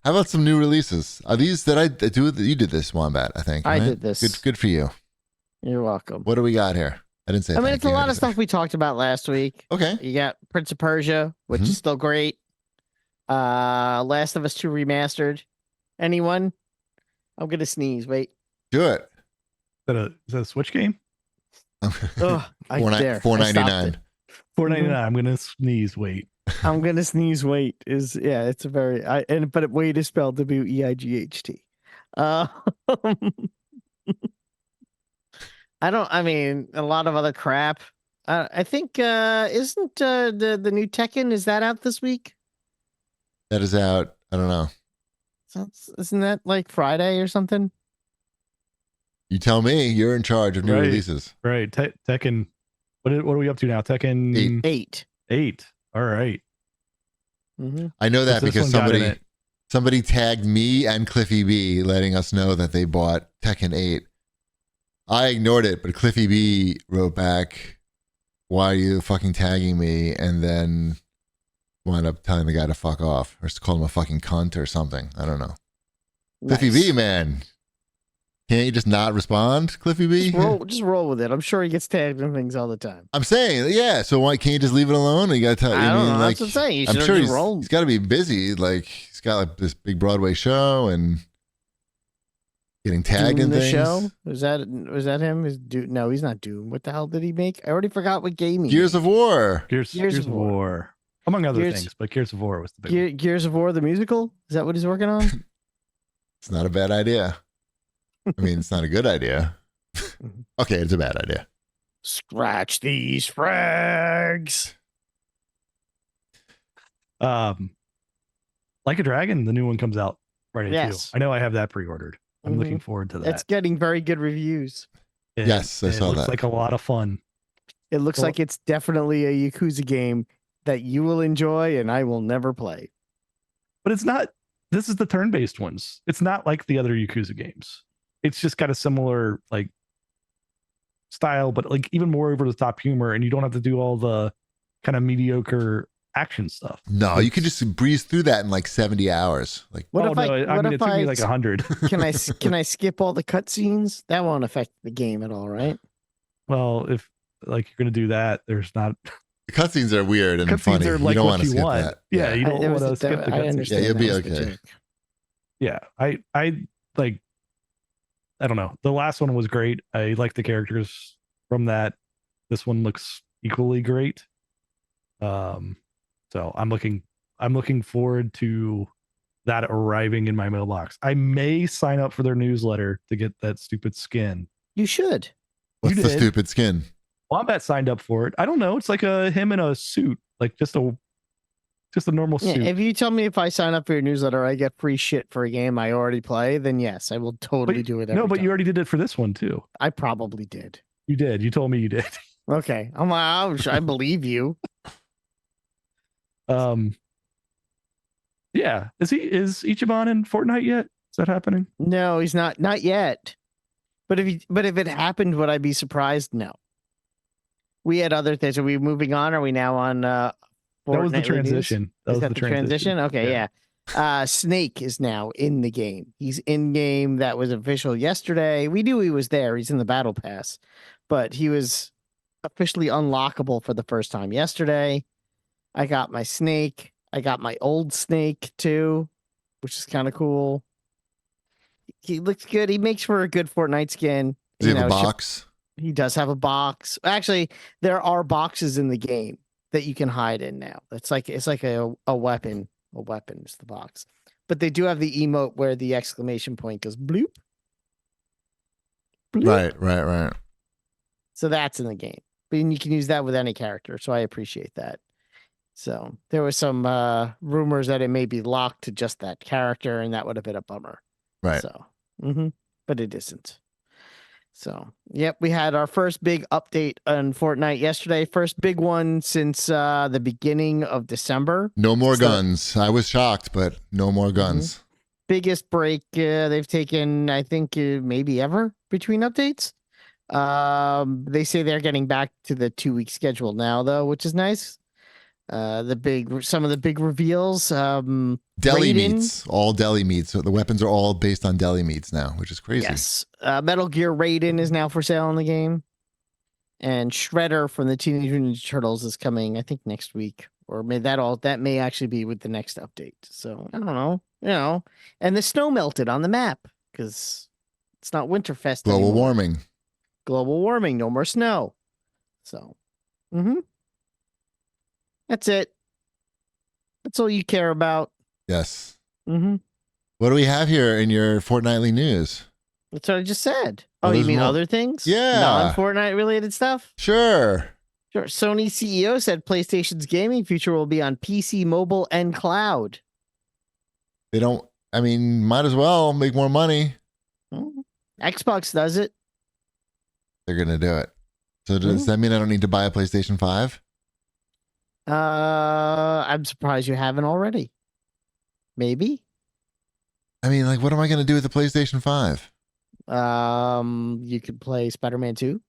How about some new releases? Are these that I do? You did this, Wombat, I think. I right? did this. Good for you. You're welcome. What do we got here? I didn't say. I mean, it's a lot of stuff we talked about last week. Okay. You got Prince of Persia, which is still great. Last of Us 2 remastered. Anyone? I'm gonna sneeze. Wait. Do it. Is that a Switch game? Ugh, $4.99. $4.99. I'm gonna sneeze. Wait. I'm gonna sneeze. Wait it's a very but wait is spelled WEIGHT. I mean a lot of other crap. I think isn't the new Tekken, is that out this week? That is out. I don't know. Isn't that like Friday or something? You tell me. You're in charge of new releases. Right. Tekken. What are we up to now? Tekken 8. All right. Mm-hmm. I know that because somebody tagged me and Cliffy B, letting us know that they bought Tekken 8. I ignored it, but Cliffy B wrote back, "Why are you fucking tagging me?" And then wound up telling the guy to fuck off, or to call him a fucking cunt or something. I don't know. Nice. Cliffy B, man. Can't you just not respond, Cliffy B? Just roll with it. I'm sure he gets tagged in things all the time. I'm saying, yeah. So why can't you just leave it alone? You got to tell. I don't know. Like, that's what I'm saying. I'm sure he's got to be busy. Like he's got like this big Broadway show and getting tagged in things. Show? Was that him? No, he's not Doom. What the hell did he make? I already forgot what game he Gears made. of War. Gears of War. Among other things, but Gears of War was the big one. Gears of War, the musical? Is that what he's working on? It's not a bad idea. I mean, it's not a good idea. Okay, it's a bad idea. Scratch these frags. Like a Dragon, the new one comes out Friday too. I know I have that pre-ordered. I'm looking forward to that. It's getting very good reviews. Yes, I saw that. It looks like a lot of fun. It looks like it's definitely a Yakuza game that you will enjoy and I will never play. But it's not. This is the turn-based ones. It's not like the other Yakuza games. It's just got a similar like style, but like even more over the top humor, and you don't have to do all the kind of mediocre action stuff. No, you could just breeze through that in like 70 hours. Like, it took me like 100. Can I skip all the cutscenes? That won't affect the game at all, right? Well, if like you're gonna do that, there's not. The cutscenes are weird and funny. Are like you don't want to skip want. that. Yeah, you don't want to skip the cutscenes. Yeah, you'll be okay. Yeah, I like. I don't know. The last one was great. I like the characters from that. This one looks equally great. So I'm looking forward to that arriving in my mailbox. I may sign up for their newsletter to get that stupid skin. You should. What's the stupid skin? Wombat signed up for it. I don't know. It's like him in a suit, like just a normal suit. If you tell me if I sign up for your newsletter, I get free shit for a game I already play, then yes, I will totally do it. But you already did it for this one too. I probably did. You did. You told me you did. Okay. I believe you. Yeah. Is Ichiban in Fortnite yet? Is that happening? No, he's not yet. But if it happened, would I be surprised? No. We had other things. Are we moving on? Are we now on Fortnite? That was the transition. Is that the transition? Okay, yeah. Snake is now in the game. He's in game. That was official yesterday. We knew he was there. He's in the battle pass, but he was officially unlockable for the first time yesterday. I got my Snake. I got my old Snake too, which is kind of cool. He looks good. He makes for a good Fortnite skin. Does he have a box? He does have a box. Actually, there are boxes in the game that you can hide in now. It's like a weapon. A weapon is the box. But they do have the emote where the exclamation point goes bloop. Bloop. Right. So that's in the game. But you can use that with any character. So I appreciate that. So there was some rumors that it may be locked to just that character, and that would have been a bummer. Right. So, but it isn't. So, yep, we had our first big update on Fortnite yesterday. First big one since the beginning of December. No more guns. I was shocked, but no more guns. Biggest break they've taken, I think, maybe ever between updates. They say they're getting back to the 2-week schedule now, though, which is nice. Some of the big reveals. Deli Raiden. meats, all deli meats. So the weapons are all based on deli meats now, which is crazy. Yes. Metal Gear Raiden is now for sale in the game. And Shredder from the Teenage Mutant Ninja Turtles is coming, I think, next week. Or that may actually be with the next update. So I don't know. And the snow melted on the map because it's not Winterfest Global anymore. warming. Global warming, no more snow. So that's it. That's all you care about. Yes. Mm-hmm. What do we have here in your fortnightly news? That's what I just said. Oh, Oh, you mean more. other things? Yeah. Non-Fortnite related stuff? Sure. Sony CEO said PlayStation's gaming future will be on PC, mobile, and cloud. Might as well make more money. Xbox does it. They're going to do it. So does that mean I don't need to buy a PlayStation 5? I'm surprised you haven't already. Maybe. What am I going to do with the PlayStation 5? You could play Spider-Man 2.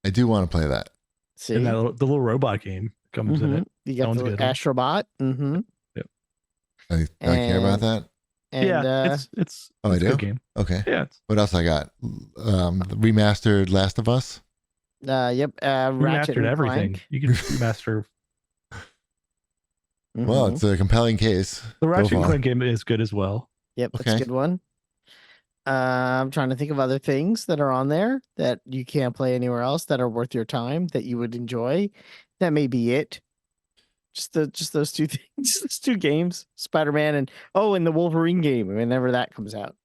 I do want to play that. See? And the little robot game comes in it. You got the Astrobot. Mm-hmm. Yep. I care about that. And, it's I do? a good game. Okay. Yeah. What else I got? Remastered Last of Us. Yep. Ratchet Remastered and everything. Clank. You can remaster. Well, it's a compelling case. The Ratchet and Clank game is good as well. Yep, that's a good one. I'm trying to think of other things that are on there that you can't play anywhere else that are worth your time that you would enjoy. That may be it. Just those two things, those two games, Spider-Man and the Wolverine game whenever that comes out.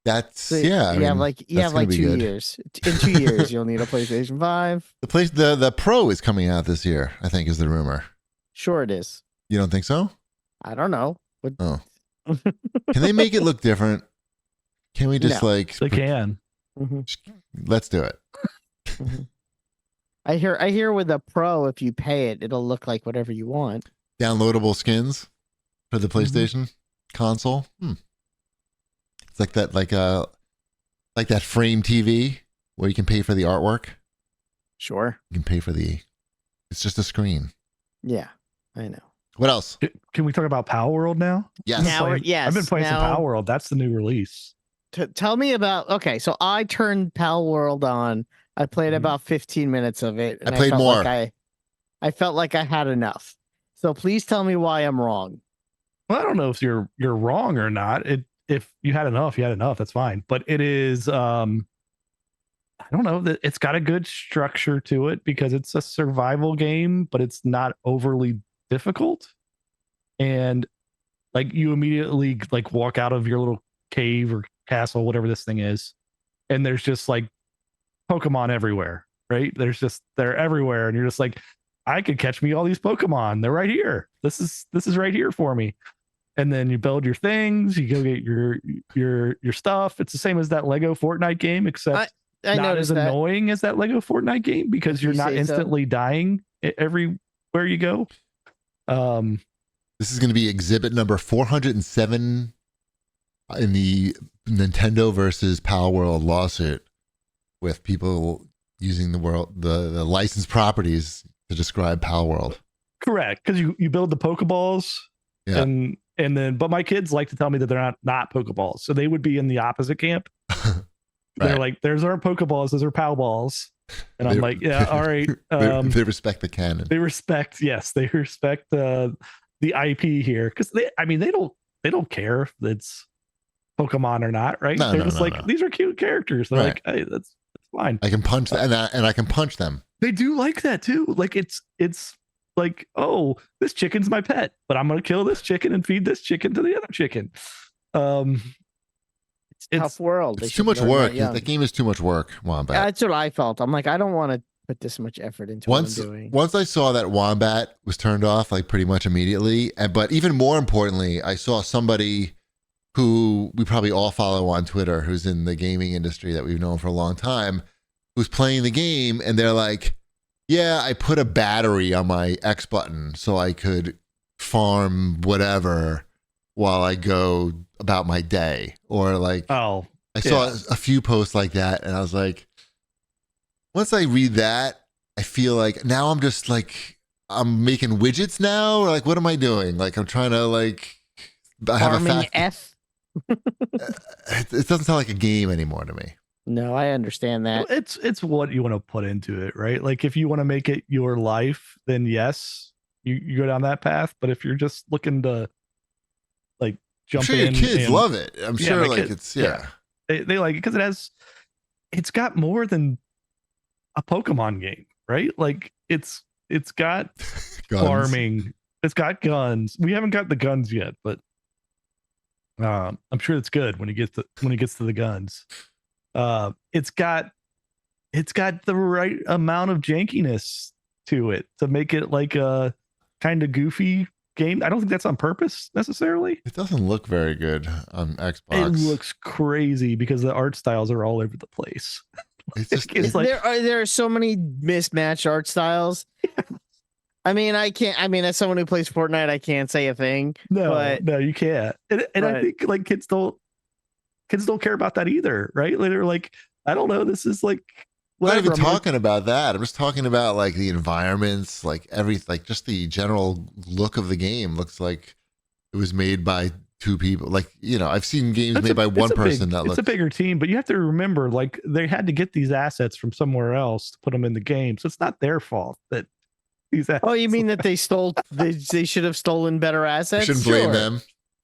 That's so, you have like 2 years. In 2 years, you'll need a PlayStation 5. The Pro is coming out this year, I think, is the rumor. Sure, it is. You don't think so? I don't know. Oh. Can they make it look different? Can we just They can. Let's do it. I hear with a Pro, if you pay it, it'll look like whatever you want. Downloadable skins for the PlayStation console. It's like that, like that frame TV where you can pay for the artwork. Sure. You can pay for it's just a screen. Yeah, I know. What else? Can we talk about Palworld now? Yes. I've been playing some Palworld. That's the new release. Tell me about. Okay, so I turned Palworld on. I played about 15 minutes of it. And I played more. I felt like I had enough. So please tell me why I'm wrong. Well, I don't know if you're wrong or not. If you had enough, you had enough. That's fine. But it is. I don't know that it's got a good structure to it because it's a survival game, but it's not overly difficult. And like you immediately like walk out of your little cave or castle, whatever this thing is, and there's just like Pokemon everywhere, right? They're everywhere, and you're just like, I could catch me all these Pokemon. They're right here. This is right here for me. And then you build your things, you go get your stuff. It's the same as that Lego Fortnite game, except I not as annoying as that Lego Fortnite game because you're not instantly dying everywhere you go. This is going to be exhibit number 407 in the Nintendo versus Palworld lawsuit, with people using the licensed properties to describe Palworld. Correct, because you build the Pokeballs, and then but my kids like to tell me that they're not Pokeballs, so they would be in the opposite camp. They're like, "There's our Pokeballs, those are Palballs," and I'm like, "Yeah, all right." They respect the canon. They respect the IP here because they don't care if it's Pokemon or not, right? They're just like, these are cute characters. They're like, hey, that's fine. I can punch them, and I can punch them. They do like that too. Like it's like, oh, this chicken's my pet, but I'm gonna kill this chicken and feed this chicken to the other chicken. It's tough world. It's too much work. The game is too much work, Wombat. That's what I felt. I'm like, I don't want to put this much effort into what I'm doing. Once I saw that Wombat was turned off, like pretty much immediately. But even more importantly, I saw somebody who we probably all follow on Twitter, who's in the gaming industry that we've known for a long time, who's playing the game, and they're like, yeah, I put a battery on my X button so I could farm whatever while I go about my day. Or like, I saw a few posts like that, and I was like, once I read that, I feel like now I'm just like, I'm making widgets now, or like what am I doing? Like I'm trying to like have Farming a fact. F. It doesn't sound like a game anymore to me. No, I understand that. It's what you want to put into it, right? Like if you want to make it your life, then yes, you go down that path. But if you're just looking to like jump I'm sure in, your kids and, love it. I'm sure like it's they like it because it's got more than a Pokemon game, right? Like it's got farming, it's got guns. We haven't got the guns yet, but I'm sure it's good when it gets to the guns. It's got the right amount of jankiness to it to make it like a kind of goofy game. I don't think that's on purpose necessarily. It doesn't look very good on Xbox. It looks crazy because the art styles are all over the place. It's just it's like there are so many mismatched art styles. I mean, as someone who plays Fortnite, I can't say a thing. No, you can't. And I think like kids don't care about that either, right? They're like, I don't know, this is like whatever. I'm not even talking about that. I'm just talking about like the environments, like like just the general look of the game looks like it was made by two people. Like, I've seen games made by one person that looks. It's a bigger team, but you have to remember, like, they had to get these assets from somewhere else to put them in the game. So it's not their fault that these assets. Oh, you mean that they stole? They should have stolen better assets. You shouldn't blame them.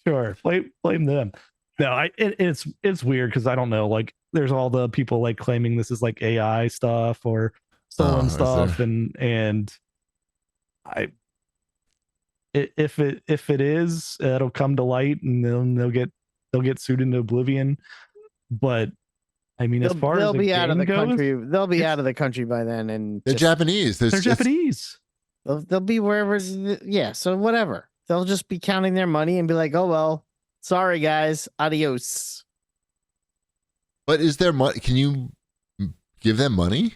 Sure, blame them. No, it's weird because I don't know. Like, there's all the people like claiming this is like AI stuff or stolen stuff, and if it is, it'll come to light and they'll get sued into oblivion. But I mean, as far as be out of the goes, country, they'll be out of the country by then, and they're Japanese. They're Japanese. They'll be wherever. Yeah, so whatever. They'll just be counting their money and be like, "Oh well, sorry guys, adios." But is there money? Can you give them money?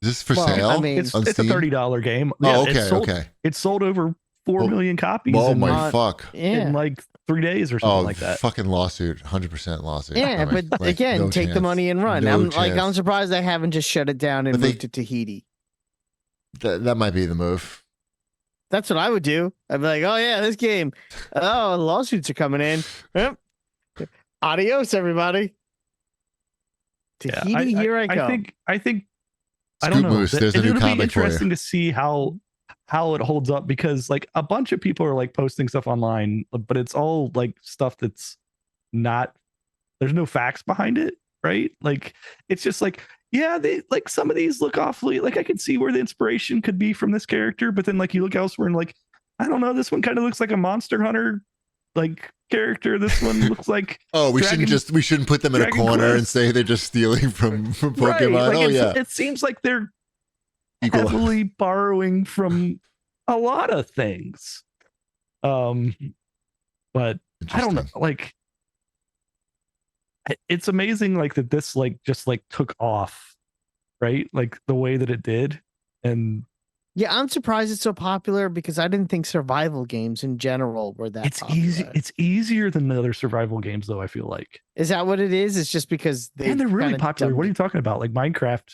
Is this for sale? I mean, it's a $30 game. Yeah, okay. It sold over 4 million copies. Oh my fuck! In like 3 days or something like that. Fucking lawsuit, 100% lawsuit. Yeah, but like, again, take the money and run. I'm surprised they haven't just shut it down and moved to Tahiti. That might be the move. That's what I would do. I'd be like, oh yeah, this game. Oh, lawsuits are coming in. Yep. Adios, everybody. Tahiti, here I come. I think I don't know. Moose, there's a new it'll be comic interesting to see how it holds up, because like a bunch of people are like posting stuff online, but it's all like stuff that's not, there's no facts behind it, right? Like it's just like, yeah, they like some of these look awfully like I could see where the inspiration could be from this character, but then like you look elsewhere and like, I don't know, this one kind of looks like a Monster Hunter like character. This one looks like we shouldn't put them in a corner and say they're just stealing from Pokemon. Right. Like it seems like they're heavily borrowing from a lot of things. But I don't know, like it's amazing like that this like just like took off, right? Like the way that it did. And yeah, I'm surprised it's so popular because I didn't think survival games in general were that popular. It's easier than the other survival games, though, I feel like. Is that what it is? It's just because they're really popular. What are you talking about? Like Minecraft?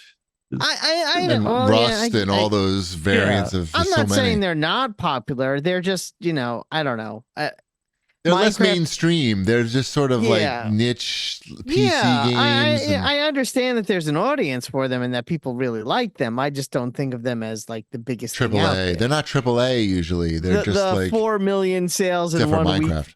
And Rust and all those variants of I'm not saying they're not popular. They're just, I don't know. They're less mainstream. They're just sort of like niche PC games. I understand that there's an audience for them and that people really like them. I just don't think of them as like the biggest AAA. They're not AAA usually. They're just like 4 million sales in 1 Minecraft. week.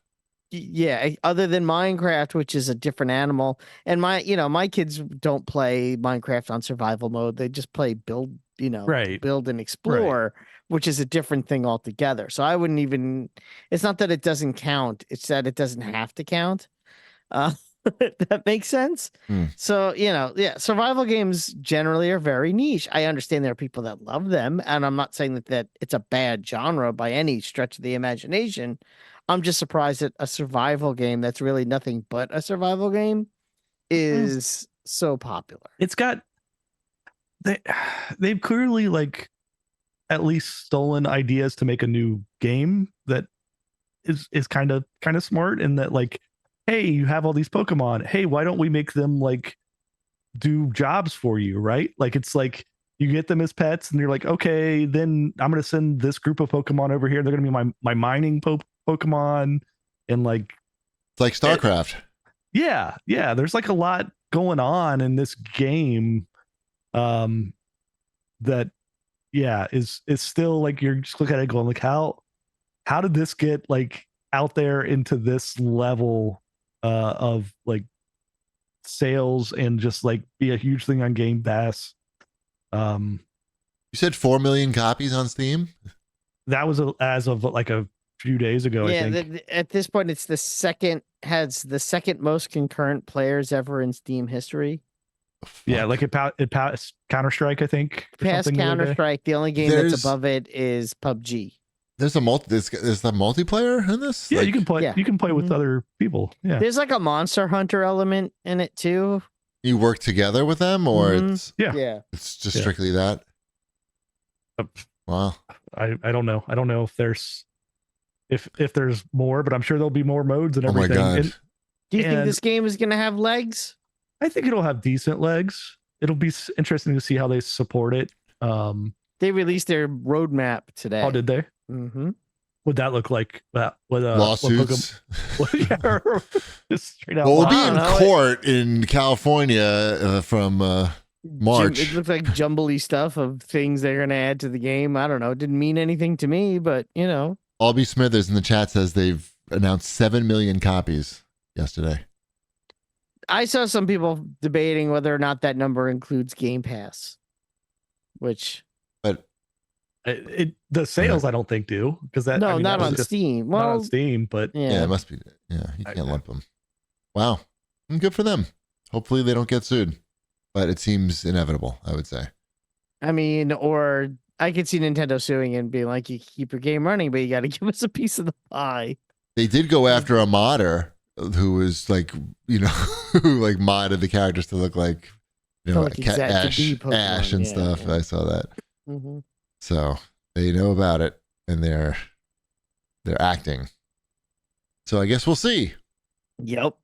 Yeah, other than Minecraft, which is a different animal. And my kids don't play Minecraft on survival mode. They just play build and explore, which is a different thing altogether. So I wouldn't even, it's not that it doesn't count. It's that it doesn't have to count. That makes sense. So, survival games generally are very niche. I understand there are people that love them, and I'm not saying that it's a bad genre by any stretch of the imagination. I'm just surprised that a survival game that's really nothing but a survival game is so popular. It's got, they've clearly like at least stolen ideas to make a new game that is kind of smart, in that like, hey, you have all these Pokemon. Hey, why don't we make them like do jobs for you, right? Like it's like you get them as pets, and you're like, okay, then I'm gonna send this group of Pokemon over here. They're gonna be my mining Pokemon, and like It's like StarCraft. yeah. There's like a lot going on in this game, that is still like you're just looking at it going like how did this get like out there into this level of like sales and just like be a huge thing on Game Pass. You said 4 million copies on Steam? That was as of like a few days ago, I think. At this point, it's has the second most concurrent players ever in Steam history. Yeah, like it passed Counter-Strike, I think. Past Counter-Strike, the only game that's above it is PUBG. There's the multiplayer in this? Yeah, you can play with other people. Yeah. There's like a Monster Hunter element in it too. You work together with them, or it's just strictly that? Wow. I don't know. I don't know if there's more, but I'm sure there'll be more modes and everything. Oh my God. Do you think this game is gonna have legs? I think it'll have decent legs. It'll be interesting to see how they support it. They released their roadmap today. Oh, did they? Mm-hmm. What'd that look like? Lawsuits? Just straight out. Well, we'll be in court in California from March. It looked like jumbly stuff of things they're going to add to the game. I don't know. It didn't mean anything to me, but you know. Albie Smithers in the chat says they've announced 7 million copies yesterday. I saw some people debating whether or not that number includes Game Pass, but the sales I don't think do, because that not on Steam. Well, not on Steam, but yeah, it must be. Yeah, you can't lump them. Wow, good for them. Hopefully they don't get sued, but it seems inevitable, I would say. I mean, or I could see Nintendo suing and being like, "You keep your game running, but you got to give us a piece of the pie." They did go after a modder who was like, who like modded the characters to look like, like Ash and stuff. Yeah. I saw that. Mm-hmm. So they know about it and they're acting. So I guess we'll see. Yep.